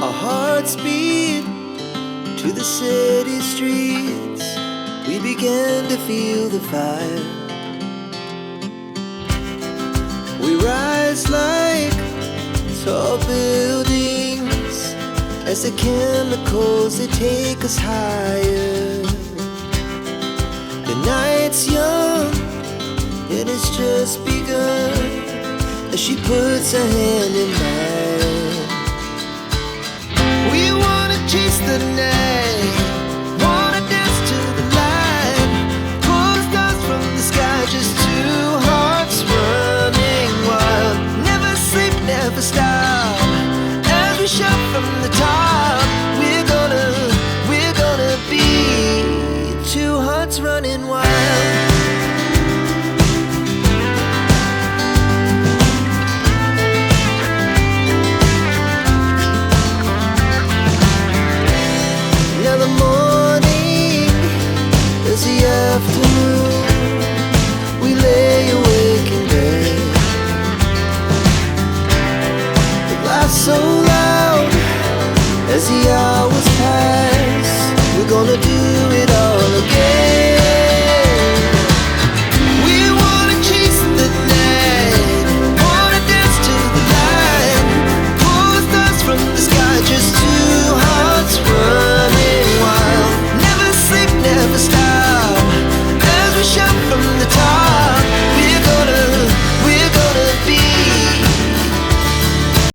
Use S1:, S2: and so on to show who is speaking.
S1: Our hearts beat to the city streets. We began to feel the fire. We rise like tall buildings as the chemicals, they take us higher. The night's young, it has just begun as she puts her hand in mine.